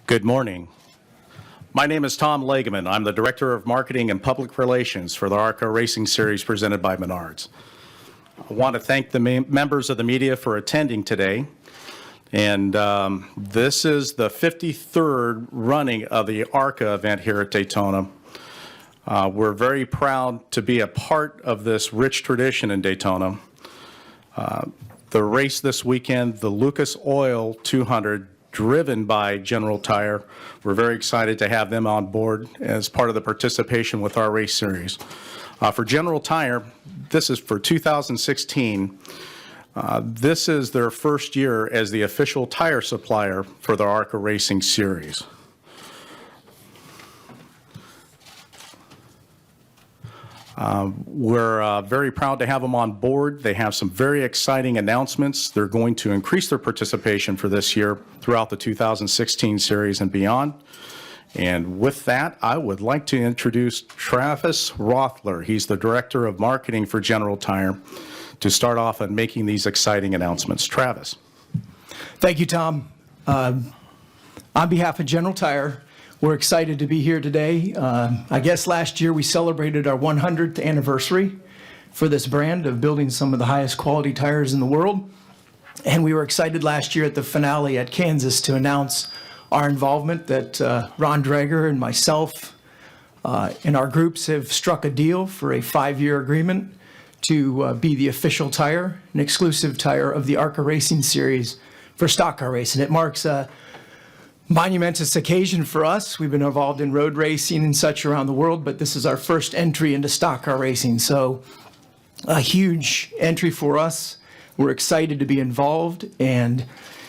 Good morning. My name is Tom Legeman. I'm the Director of Marketing and Public Relations for the ARCA Racing Series presented by Menards. I want to thank the members of the media for attending today. And this is the 53rd running of the ARCA event here at Daytona. We're very proud to be a part of this rich tradition in Daytona. The race this weekend, the Lucas Oil 200, driven by General Tire. We're very excited to have them on board as part of the participation with our race series. For General Tire, this is for 2016. This is their first year as the official tire supplier for the ARCA Racing Series. We're very proud to have them on board. They have some very exciting announcements. They're going to increase their participation for this year throughout the 2016 series and beyond. And with that, I would like to introduce Travis Rothler. He's the Director of Marketing for General Tire, to start off on making these exciting announcements. Travis. Thank you, Tom. On behalf of General Tire, we're excited to be here today. I guess last year we celebrated our 100th anniversary for this brand of building some of the highest quality tires in the world. And we were excited last year at the finale at Kansas to announce our involvement that Ron Drager and myself and our groups have struck a deal for a 5-year agreement to be the official tire, an exclusive tire of the ARCA Racing Series for stock car racing. It marks a monumentous occasion for us. We've been involved in road racing and such around the world, but this is our first entry into stock car racing. So a huge entry for us. We're excited to be involved. And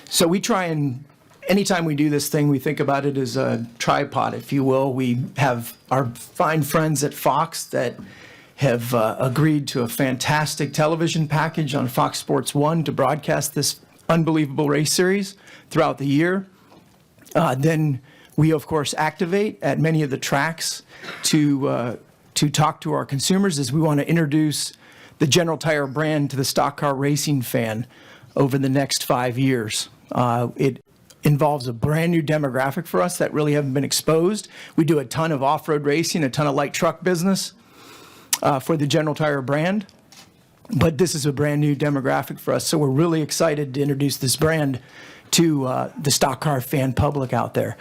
so we try and, anytime we do this thing, we think about it as a tripod, if you will. We have our fine friends at Fox that have agreed to a fantastic television package on Fox Sports 1 to broadcast this unbelievable race series throughout the year. Then we, of course, activate at many of the tracks to talk to our consumers as we want to introduce the General Tire brand to the stock car racing fan over the next 5 years. It involves a brand new demographic for us that really haven't been exposed. We do a ton of off-road racing, a ton of light truck business for the General Tire brand. But this is a brand new demographic for us, so we're really excited to introduce this brand to the stock car fan public out there.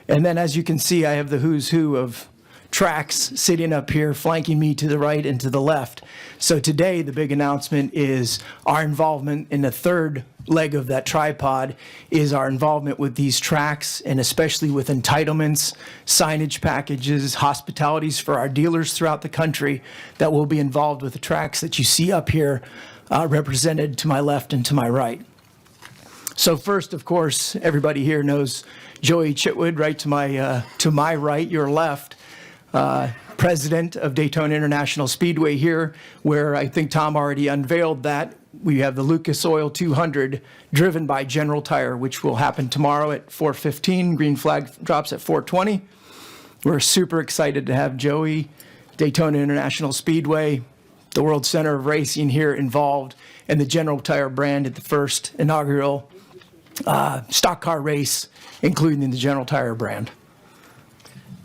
And then, as you can see, I have the who's who of tracks sitting up here, flanking me to the right and to the left. So today, the big announcement is our involvement in the third leg of that tripod is our involvement with these tracks, and especially with entitlements, signage packages, hospitalities for our dealers throughout the country that will be involved with the tracks that you see up here represented to my left and to my right. So first, of course, everybody here knows Joey Chitwood, right to my right, your left, president of Daytona International Speedway here, where I think Tom already unveiled that. We have the Lucas Oil 200 driven by General Tire, which will happen tomorrow at 4:15. Green flag drops at 4:20. We're super excited to have Joey, Daytona International Speedway, the World Center of Racing here involved, and the General Tire brand at the first inaugural stock car race, including the General Tire brand.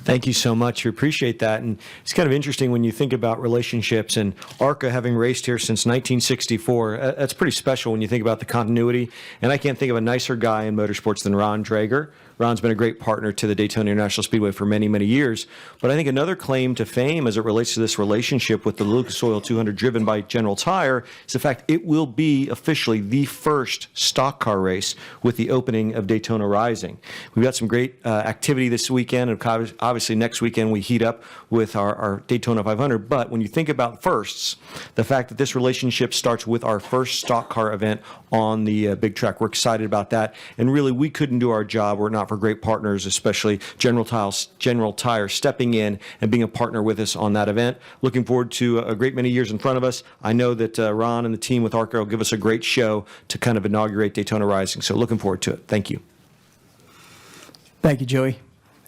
Thank you so much. We appreciate that. And it's kind of interesting when you think about relationships, and ARCA having raced here since 1964. That's pretty special when you think about the continuity. And I can't think of a nicer guy in motorsports than Ron Drager. Ron's been a great partner to the Daytona International Speedway for many, many years. But I think another claim to fame as it relates to this relationship with the Lucas Oil 200 driven by General Tire is the fact it will be officially the first stock car race with the opening of Daytona Rising. We've got some great activity this weekend, and obviously next weekend we heat up with our Daytona 500. But when you think about firsts, the fact that this relationship starts with our first stock car event on the big track, we're excited about that. And really, we couldn't do our job were it not for great partners, especially General Tire stepping in and being a partner with us on that event. Looking forward to a great many years in front of us. I know that Ron and the team with ARCA will give us a great show to kind of inaugurate Daytona Rising. So looking forward to it. Thank you. Thank you, Joey.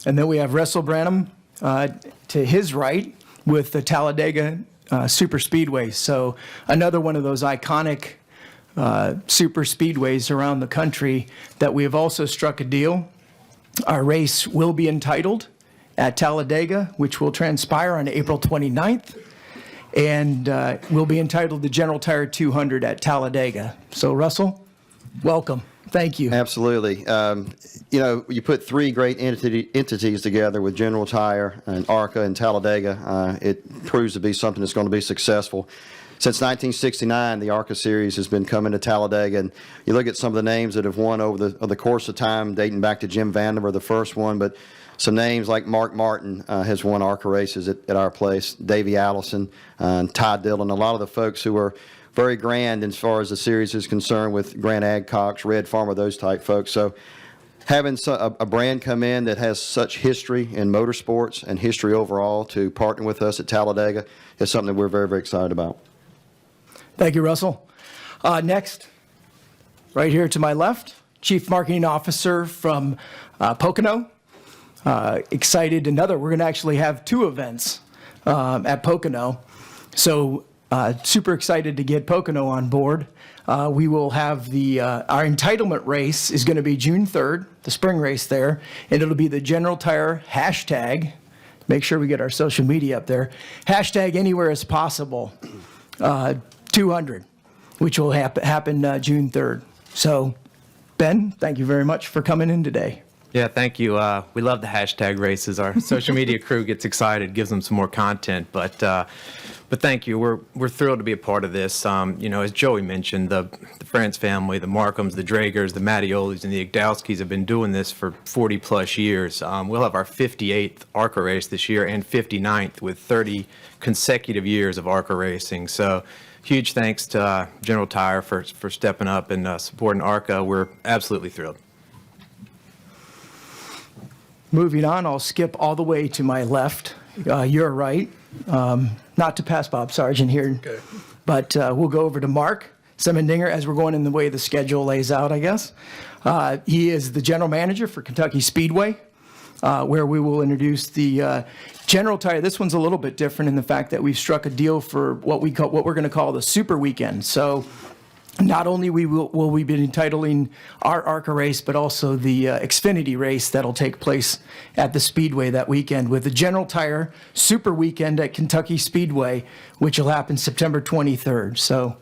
And then we have Russell Branham to his right with the Talladega Super Speedway. So another one of those iconic super speedways around the country that we have also struck a deal Our race will be entitled at Talladega, which will transpire on April 29th, and will be entitled the General Tire 200 at Talladega. So, Russell, welcome. Thank you. Absolutely. You put three great entities together with General Tire and ARCA and Talladega. It proves to be something that's going to be successful. Since 1969, the ARCA Series has been coming to Talladega, and you look at some of the names that have won over the course of time, dating back to Jim Vandiver, the first one, but some names like Mark Martin has won ARCA races at our place, Davey Allison, and Ty Dillon, a lot of the folks who are very grand as far as the series is concerned with Grant Adcox, Red Farmer, those type folks. So having a brand come in that has such history in motorsports and history overall to partner with us at Talladega is something that we're very, very excited about. Thank you, Russell. Next, right here to my left, Chief Marketing Officer from Pocono. Excited we're going to actually have two events at Pocono. So super excited to get Pocono on board. We will have our entitlement race is going to be June 3rd, the spring race there, and it'll be the General Tire hashtag. Make sure we get our social media up there. Hashtag anywhere as possible 200, which will happen June 3rd. So, Ben, thank you very much for coming in today. Yeah, thank you. We love the hashtag races. Our social media crew gets excited, gives them some more content. But thank you. We're thrilled to be a part of this. As Joey mentioned, the France family, the Markhams, the Dragers, the Mattiolis, and the Igdowskis have been doing this for 40 plus years. We'll have our 58th ARCA race this year and 59th with 30 consecutive years of ARCA racing. So huge thanks to General Tire for stepping up and supporting ARCA. We're absolutely thrilled. Moving on, I'll skip all the way to my left. You're right. Not to pass Bob Sargent here, okay. But we'll go over to Mark Semendinger as we're going in the way the schedule lays out, I guess. He is the general manager for Kentucky Speedway, where we will introduce the General Tire. This one's a little bit different in the fact that we've struck a deal for what we're going to call the Super Weekend. So not only will we be entitling our ARCA race, but also the Xfinity race that'll take place at the Speedway that weekend with the General Tire Super Weekend at Kentucky Speedway, which will happen September 23rd. So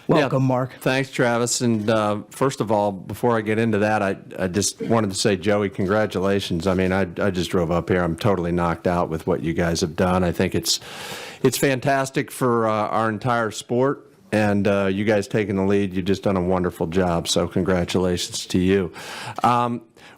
welcome, Mark. Thanks, Travis. And first of all, before I get into that, I just wanted to say, Joey, congratulations. I mean, I just drove up here. I'm totally knocked out with what you guys have done. I think it's fantastic for our entire sport. And you guys taking the lead, you've just done a wonderful job. So congratulations to you.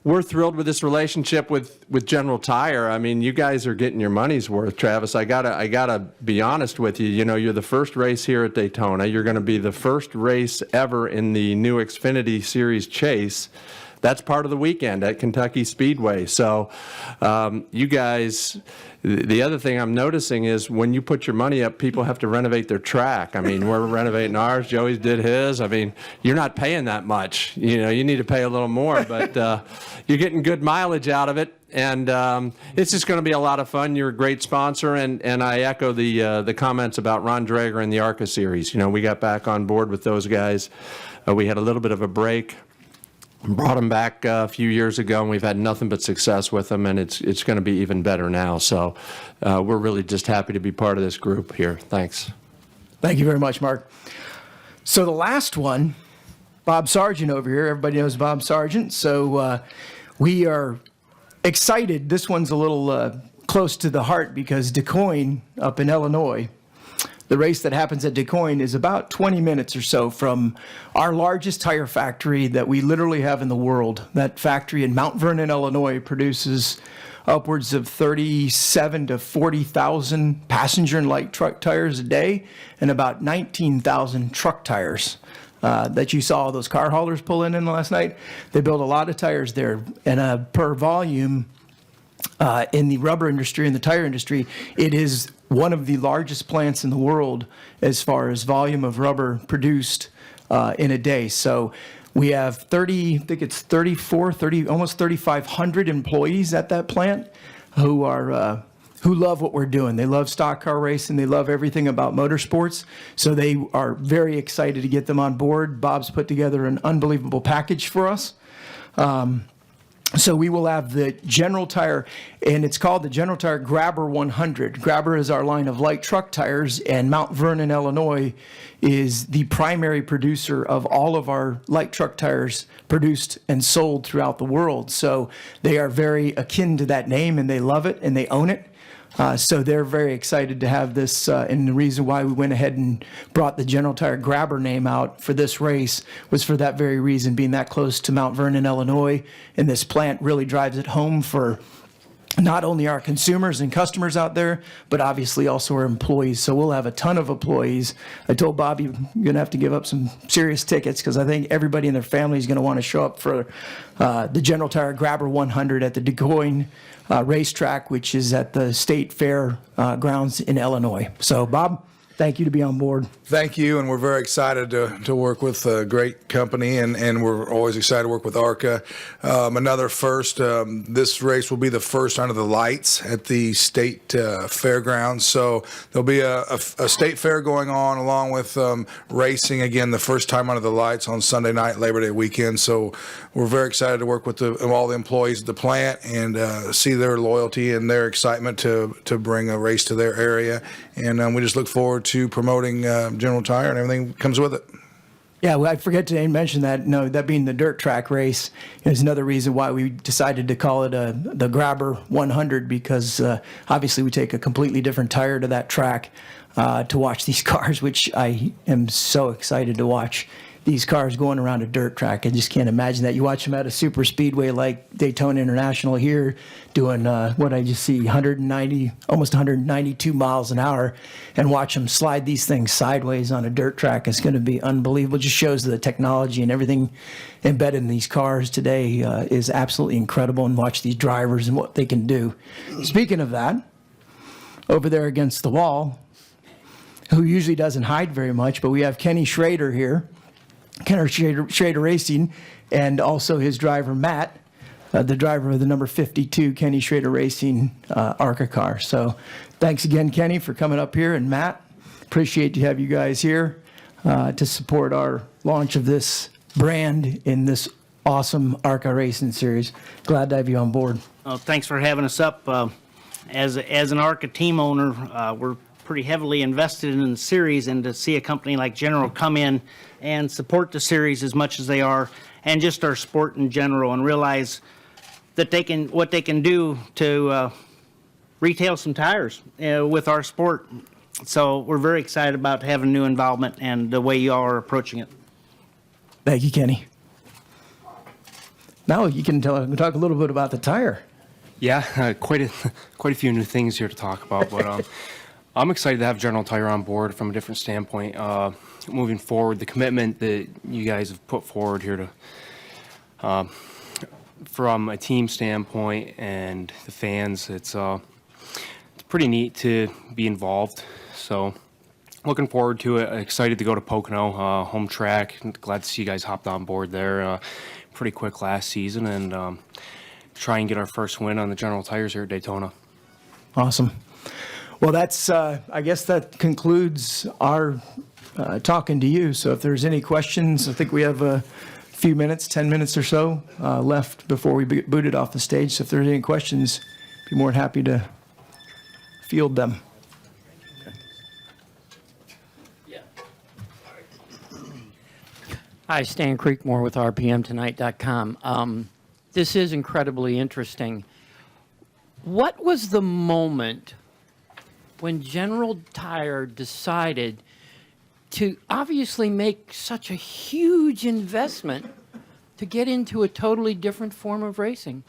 We're thrilled with this relationship with General Tire. I mean, you guys are getting your money's worth, Travis. I gotta be honest with you. You know, you're the first race here at Daytona. You're going to be the first race ever in the new Xfinity Series chase. That's part of the weekend at Kentucky Speedway. So you guys, the other thing I'm noticing is when you put your money up, people have to renovate their track. I mean, we're renovating ours. Joey's did his. I mean, you're not paying that much. You know, you need to pay a little more, but you're getting good mileage out of it. And it's just going to be a lot of fun. You're a great sponsor, and I echo the comments about Ron Drager and the ARCA Series. You know, we got back on board with those guys. We had a little bit of a break. Brought them back a few years ago, and we've had nothing but success with them, and it's going to be even better now. So we're really just happy to be part of this group here. Thanks. Thank you very much, Mark. So the last one, Bob Sargent over here. Everybody knows Bob Sargent. So we are excited. This one's a little close to the heart because DeCoin up in Illinois, the race that happens at DeCoin is about 20 minutes or so from our largest tire factory that we literally have in the world. That factory in Mount Vernon, Illinois produces upwards of 37 to 40,000 passenger and light truck tires a day and about 19,000 truck tires that you saw those car haulers pull in last night. They build a lot of tires there, and per volume in the rubber industry and the tire industry, it is one of the largest plants in the world as far as volume of rubber produced in a day. So we have almost 3,500 employees at that plant who love what we're doing. They love stock car racing. They love everything about motorsports. So they are very excited to get them on board. Bob's put together an unbelievable package for us. So we will have the General Tire, and it's called the General Tire Grabber 100. Grabber is our line of light truck tires, and Mount Vernon, Illinois is the primary producer of all of our light truck tires produced and sold throughout the world. So they are very akin to that name, and they love it, and they own it. So they're very excited to have this, and the reason why we went ahead and brought the General Tire Grabber name out for this race was for that very reason, being that close to Mount Vernon, Illinois, and this plant really drives it home for not only our consumers and customers out there, but obviously also our employees. So we'll have a ton of employees. I told Bobby, you're going to have to give up some serious tickets because I think everybody and their family is going to want to show up for the General Tire Grabber 100 at the DeGoyne racetrack, which is at the State Fair grounds in Illinois. So, Bob, thank you to be on board. Thank you, and we're very excited to work with a great company, and we're always excited to work with ARCA. Another first, this race will be the first under the lights at the state fairgrounds. So there'll be a state fair going on along with racing, again, the first time under the lights on Sunday night, Labor Day weekend. So we're very excited to work with all the employees at the plant and see their loyalty and their excitement to bring a race to their area. And we just look forward to promoting General Tire and everything that comes with it. Yeah, well, I forget to mention that. No, that being the dirt track race is another reason why we decided to call it the Grabber 100, because obviously we take a completely different tire to that track to watch these cars, which I am so excited to watch. These cars going around a dirt track. I just can't imagine that. You watch them at a super speedway like Daytona International here doing what I just see, 190, almost 192 miles an hour, and watch them slide these things sideways on a dirt track. It's going to be unbelievable. It just shows the technology and everything embedded in these cars today is absolutely incredible, and watch these drivers and what they can do. Speaking of that, over there against the wall, who usually doesn't hide very much, but we have Kenny Schrader here. Kenner Schrader Racing, and also his driver, Matt, the driver of the number 52 Kenny Schrader Racing ARCA car. So thanks again, Kenny, for coming up here, and Matt, appreciate to have you guys here to support our launch of this brand in this awesome ARCA Racing Series. Glad to have you on board. Thanks for having us up. As an ARCA team owner, we're pretty heavily invested in the series, and to see a company like General come in and support the series as much as they are, and just our sport in general, and realize that what they can do to retail some tires with our sport. So we're very excited about having new involvement and the way you all are approaching it. Thank you, Kenny. Now you can talk a little bit about the tire. Yeah, quite a few new things here to talk about, but I'm excited to have General Tire on board from a different standpoint. Moving forward, the commitment that you guys have put forward here to, from a team standpoint and the fans, it's pretty neat to be involved. So looking forward to it. Excited to go to Pocono, home track. Glad to see you guys hopped on board there pretty quick last season, and try and get our first win on the General Tires here at Daytona. Awesome. Well, that's, I guess that concludes our talking to you. So if there's any questions, I think we have a few minutes, 10 minutes or so left before we get booted off the stage. So if there's any questions, be more than happy to field them. Hi, Stan Creekmore with RPMTonight.com. This is incredibly interesting. What was the moment when General Tire decided to obviously make such a huge investment to get into a totally different form of racing?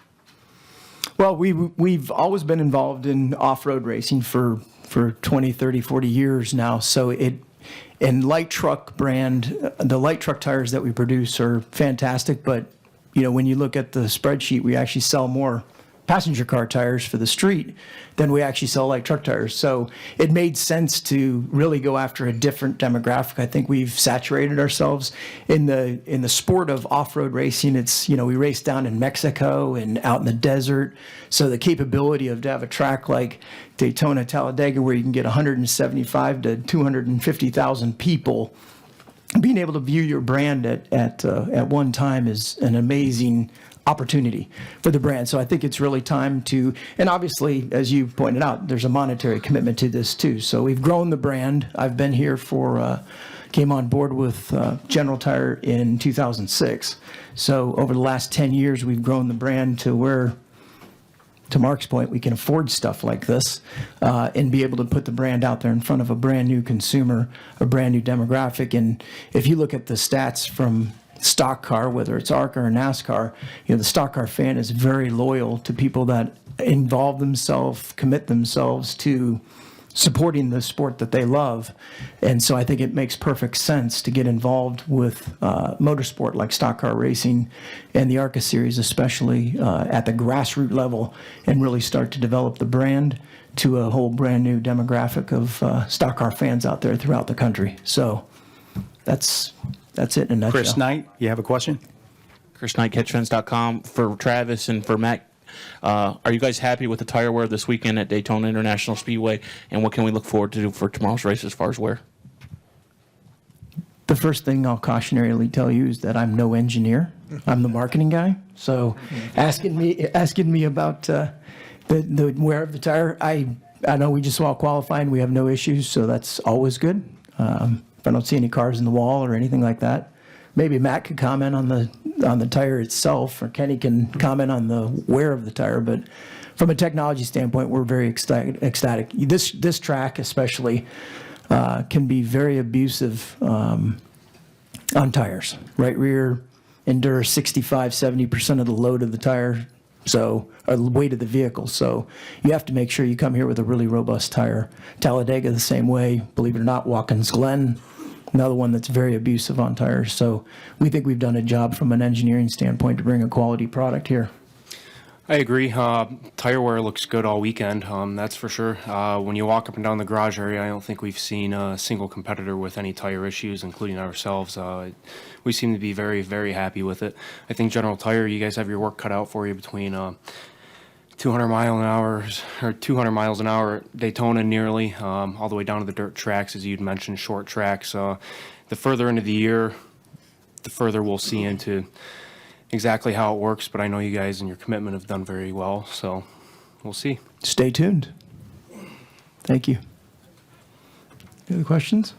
Well, we've always been involved in off-road racing for 20, 30, 40 years now. So and light truck brand, the light truck tires that we produce are fantastic. But, you know, when you look at the spreadsheet, we actually sell more passenger car tires for the street than we actually sell light truck tires. So it made sense to really go after a different demographic. I think we've saturated ourselves in the sport of off-road racing. It's, you know, we race down in Mexico and out in the desert. So the capability to have a track like Daytona, Talladega, where you can get 175 to 250,000 people, being able to view your brand at one time is an amazing opportunity for the brand. So I think it's really time to, and obviously, as you pointed out, there's a monetary commitment to this too. So we've grown the brand. I've been here came on board with General Tire in 2006. So over the last 10 years, we've grown the brand to where, to Mark's point, we can afford stuff like this and be able to put the brand out there in front of a brand new consumer, a brand new demographic. And if you look at the stats from stock car, whether it's ARCA or NASCAR, the stock car fan is very loyal to people that involve themselves, commit themselves to supporting the sport that they love. And so I think it makes perfect sense to get involved with motorsport like stock car racing and the ARCA Series, especially at the grassroots level, and really start to develop the brand to a whole brand new demographic of stock car fans out there throughout the country. So that's it in a nutshell. Chris Knight, you have a question? Chris Knight, catchfence.com. For Travis and for Matt, are you guys happy with the tire wear this weekend at Daytona International Speedway? And what can we look forward to for tomorrow's race as far as wear? The first thing I'll cautionarily tell you is that I'm no engineer. I'm the marketing guy. So asking me about the wear of the tire, I know we just saw qualifying. We have no issues, so that's always good. If I don't see any cars in the wall or anything like that, maybe Matt could comment on the tire itself, or Kenny can comment on the wear of the tire. But from a technology standpoint, we're very ecstatic. This track especially can be very abusive on tires. Right rear endures 65-70% of the load of the tire, or the weight of the vehicle. So you have to make sure you come here with a really robust tire. Talladega the same way. Believe it or not, Watkins Glen, another one that's very abusive on tires. So we think we've done a job from an engineering standpoint to bring a quality product here. I agree. Tire wear looks good all weekend, that's for sure. When you walk up and down the garage area, I don't think we've seen a single competitor with any tire issues, including ourselves. We seem to be very, very happy with it. I think General Tire, you guys have your work cut out for you between 200 miles an hour at Daytona nearly, all the way down to the dirt tracks, as you'd mentioned, short tracks. The further into the year, the further we'll see into exactly how it works, but I know you guys and your commitment have done very well, so we'll see. Stay tuned. Thank you. Any other questions?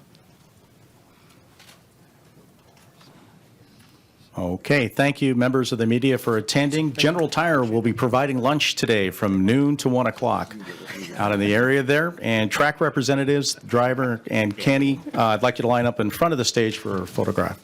Okay, thank you, members of the media, for attending. General Tire will be providing lunch today from noon to 1 o'clock out in the area there. And track representatives, driver, and Kenny, I'd like you to line up in front of the stage for a photograph.